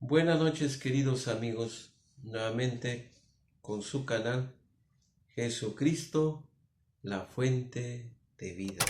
Buenas noches, queridos amigos, nuevamente con su canal Jesucristo, la fuente de vida.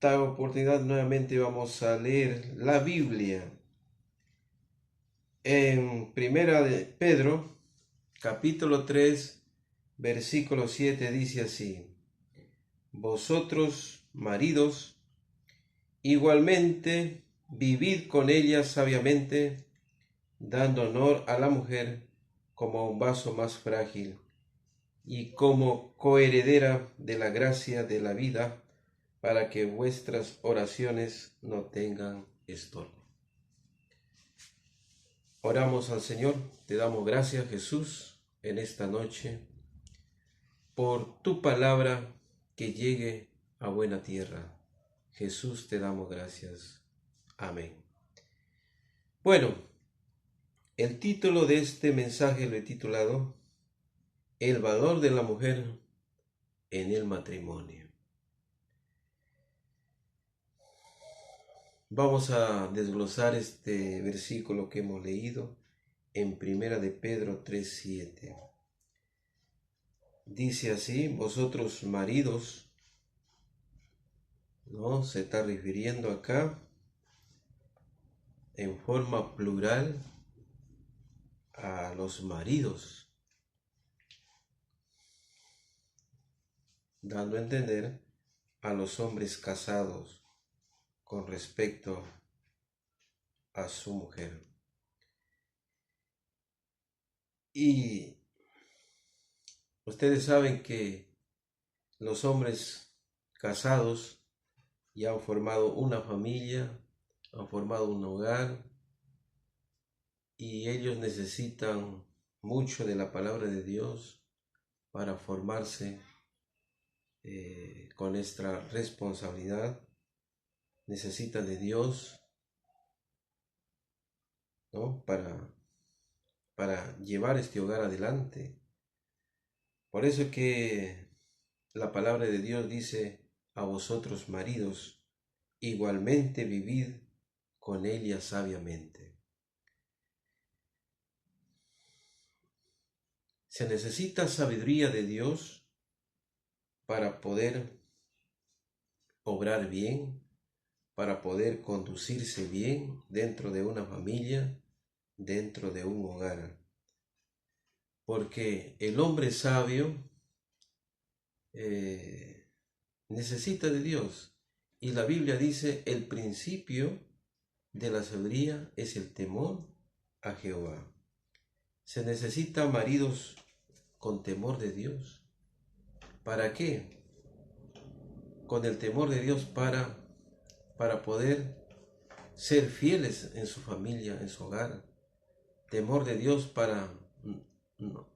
Esta oportunidad nuevamente vamos a leer la Biblia en Primera de Pedro, capítulo 3, versículo 7, dice así: Vosotros, maridos, igualmente vivid con ella sabiamente, dando honor a la mujer como un vaso más frágil y como coheredera de la gracia de la vida, para que vuestras oraciones no tengan estorbo. Oramos al Señor, te damos gracias, Jesús, en esta noche, por tu palabra que llegue a buena tierra. Jesús, te damos gracias. Amén. Bueno, el título de este mensaje lo he titulado El valor de la mujer en el matrimonio. Vamos a desglosar este versículo que hemos leído en Primera de Pedro 3:7. Dice así: vosotros maridos, ¿no? Se está refiriendo acá en forma plural a los maridos, dando a entender a los hombres casados con respecto a su mujer. Y ustedes saben que los hombres casados ya han formado una familia, han formado un hogar, y ellos necesitan mucho de la palabra de Dios para formarse con esta responsabilidad. Necesitan de Dios, ¿no? para llevar este hogar adelante. Por eso que la palabra de Dios dice: a vosotros maridos, igualmente vivid con ella sabiamente. Se necesita sabiduría de Dios para poder obrar bien, para poder conducirse bien dentro de una familia, dentro de un hogar. Porque el hombre sabio necesita de Dios. Y la Biblia dice: el principio de la sabiduría es el temor a Jehová. Se necesita maridos con temor de Dios. ¿Para qué? Con el temor de Dios para poder ser fieles en su familia, en su hogar. Temor de Dios para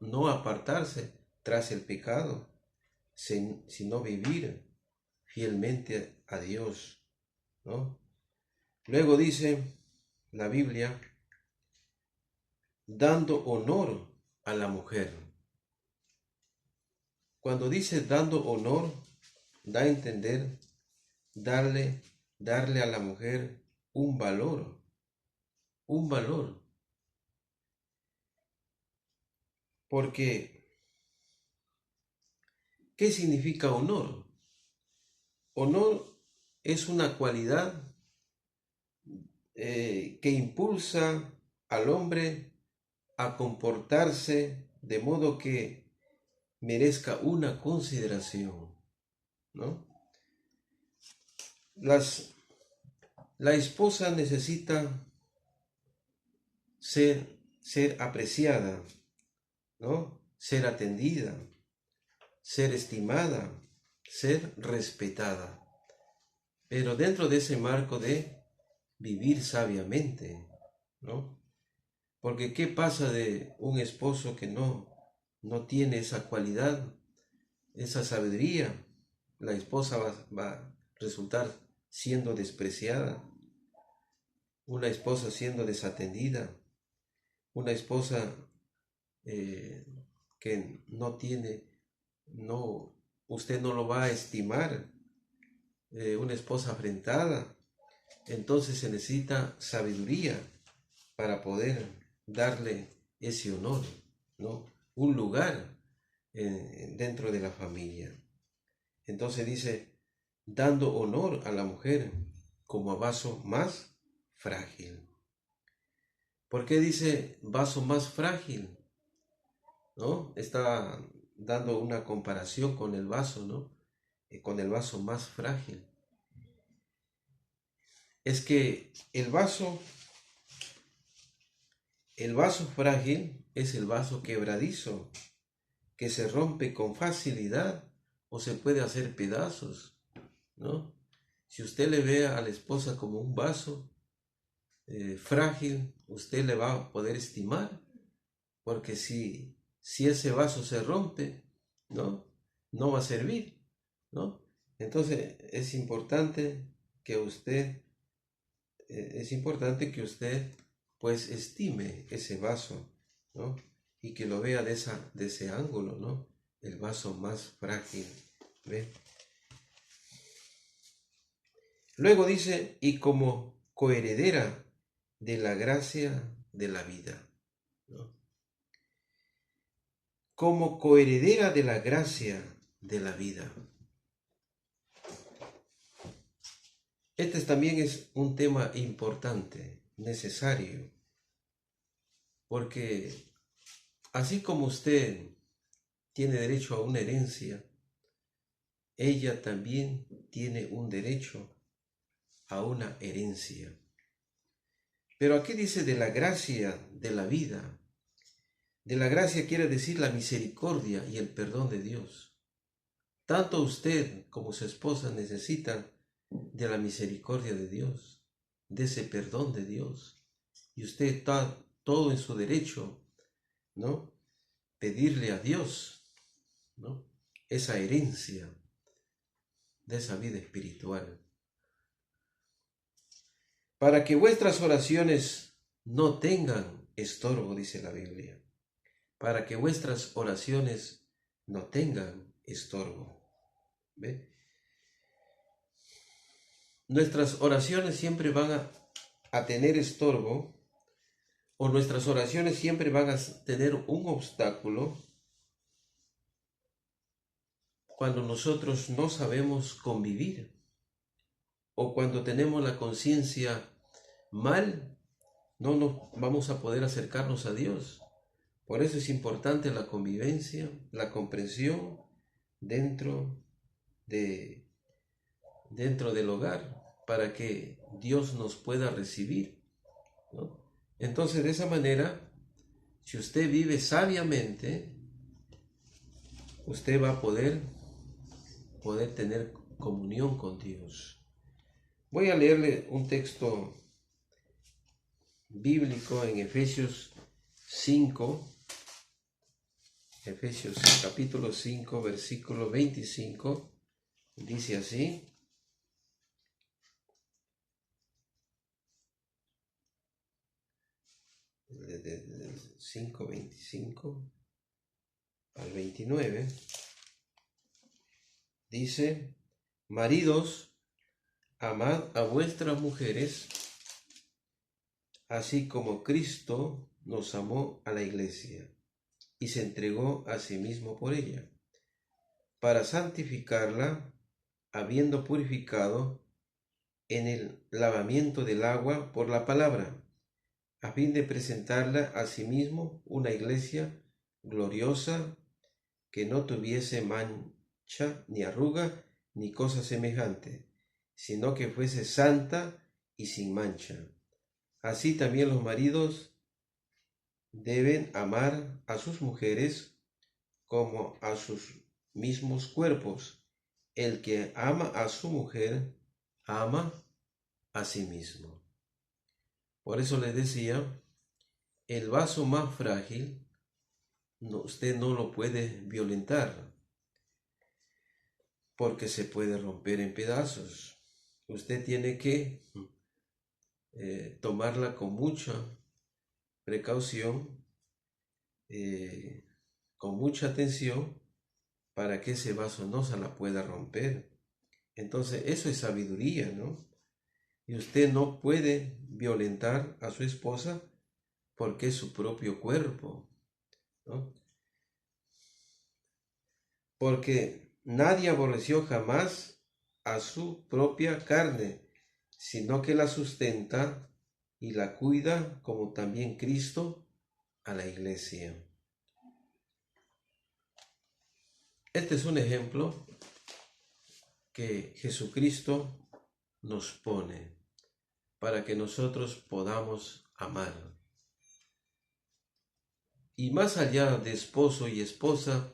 no apartarse tras el pecado, sino vivir fielmente a Dios, ¿no? Luego dice la Biblia: dando honor a la mujer. Cuando dice dando honor, da a entender darle a la mujer un valor, porque ¿Qué significa honor? Honor es una cualidad que impulsa al hombre a comportarse de modo que merezca una consideración, ¿no? La esposa necesita ser apreciada, ¿no? Ser atendida, ser estimada, ser respetada. Pero dentro de ese marco de vivir sabiamente, ¿no? Porque ¿qué pasa de un esposo que no tiene esa cualidad, esa sabiduría? La esposa va a resultar siendo despreciada, una esposa siendo desatendida, una esposa que no tiene, usted no lo va a estimar, una esposa afrentada. Entonces se necesita sabiduría para poder darle ese honor, ¿no? Un lugar dentro de la familia. Entonces dice, dando honor a la mujer como a vaso más frágil. ¿Por qué dice vaso más frágil? ¿No? Está dando una comparación con el vaso, ¿no? Con el vaso más frágil. Es que el vaso frágil es el vaso quebradizo, que se rompe con facilidad o se puede hacer pedazos, ¿no? Si usted le ve a la esposa como un vaso frágil, usted le va a poder estimar, porque si ese vaso se rompe, ¿no? No va a servir, ¿no? Entonces es importante que usted pues estime ese vaso, ¿no? Y que lo vea de ese ángulo, ¿no? El vaso más frágil, ¿ve? Luego dice, y como coheredera de la gracia de la vida, ¿no? Como coheredera de la gracia de la vida. Este también es un tema importante, necesario, porque así como usted tiene derecho a una herencia, ella también tiene un derecho a una herencia. Pero aquí dice de la gracia de la vida. De la gracia quiere decir la misericordia y el perdón de Dios. Tanto usted como su esposa necesitan de la misericordia de Dios, de ese perdón de Dios. Y usted está todo en su derecho, ¿no? Pedirle a Dios, ¿no? Esa herencia de esa vida espiritual. Para que vuestras oraciones no tengan estorbo, dice la Biblia. Para que vuestras oraciones no tengan estorbo. ¿Ve? Nuestras oraciones siempre van a tener estorbo, o nuestras oraciones siempre van a tener un obstáculo cuando nosotros no sabemos convivir, o cuando tenemos la conciencia mal, no nos vamos a poder acercarnos a Dios. Por eso es importante la convivencia, la comprensión dentro del hogar, para que Dios nos pueda recibir, ¿no? Entonces, de esa manera, si usted vive sabiamente, usted va a poder tener comunión con Dios. Voy a leerle un texto bíblico en Efesios 5, Efesios capítulo 5, versículo 25, dice así: desde 5:25 al 29, dice: maridos, amad a vuestras mujeres, así como Cristo nos amó a la iglesia y se entregó a sí mismo por ella, para santificarla, habiendo purificado en el lavamiento del agua por la palabra, a fin de presentarla a sí mismo una iglesia gloriosa, que no tuviese mancha, ni arruga, ni cosa semejante, sino que fuese santa y sin mancha. Así también los maridos deben amar a sus mujeres como a sus mismos cuerpos. El que ama a su mujer, ama a sí mismo. Por eso les decía, el vaso más frágil, usted no lo puede violentar, porque se puede romper en pedazos. Usted tiene que tomarla con mucha precaución, con mucha atención, para que ese vaso no se la pueda romper. Entonces, eso es sabiduría, ¿no? Y usted no puede violentar a su esposa porque es su propio cuerpo, ¿no? Porque nadie aborreció jamás a su propia carne, sino que la sustenta y la cuida, como también Cristo a la iglesia. Este es un ejemplo que Jesucristo nos pone para que nosotros podamos amar. Y más allá de esposo y esposa,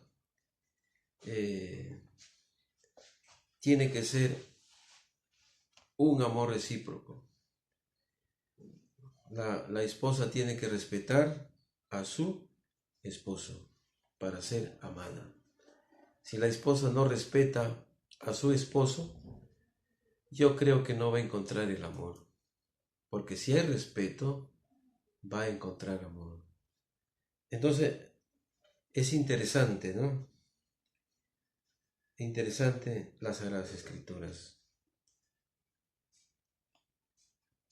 tiene que ser un amor recíproco. La esposa tiene que respetar a su esposo para ser amada. Si la esposa no respeta a su esposo, yo creo que no va a encontrar el amor. Porque si hay respeto, va a encontrar amor. Entonces, es interesante, ¿no? Interesante las Sagradas Escrituras.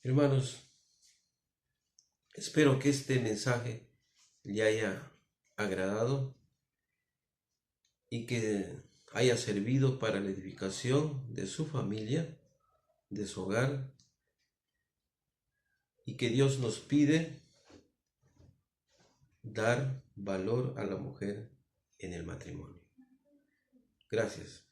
Hermanos, espero que este mensaje le haya agradado y que haya servido para la edificación de su familia, de su hogar, y que Dios nos pide dar valor a la mujer en el matrimonio. Gracias.